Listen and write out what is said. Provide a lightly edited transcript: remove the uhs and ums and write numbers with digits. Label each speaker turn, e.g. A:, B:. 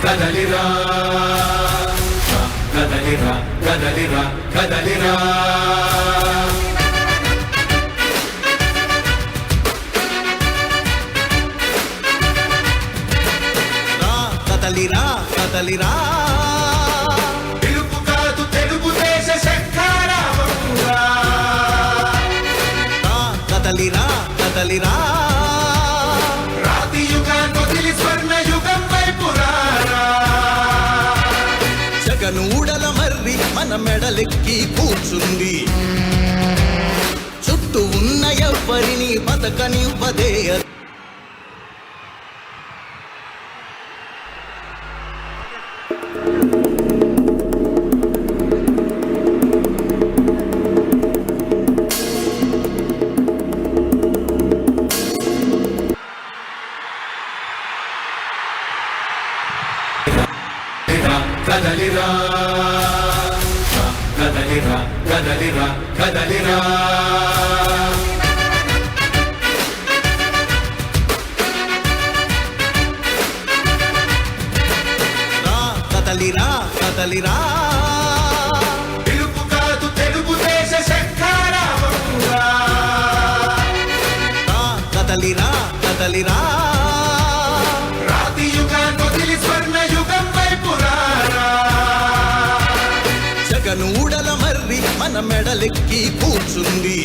A: కదలిరా కదలిరా కదలిరా కదలిరా
B: కదలిరా కదలిరా
A: పిలుపు కాదు తెలుగుదేశ శంఖారావంగా
B: కదలిరా కదలిరా
A: రాతి యుగాన్ని వదిలి స్వర్ణ యుగం వైపు రారా
B: జగనూడల మర్రి మన మెడలెక్కి కూర్చుంది చుట్టూ ఉన్న ఎవ్వరిని బతకనివ్వదే
A: కదలిరా కదలిరా కదలిరా కదలిరా
B: కదలిరా కదలిరా
A: పిలుపు కాదు తెలుగుదేశ శంఖారావంగా
B: కదలిరా కదలిరా
A: రాతి యుగాన్ని వదిలి స్వర్ణ యుగం వైపు రారా
B: జగనూడల మర్రి మన మెడలెక్కి కూర్చుంది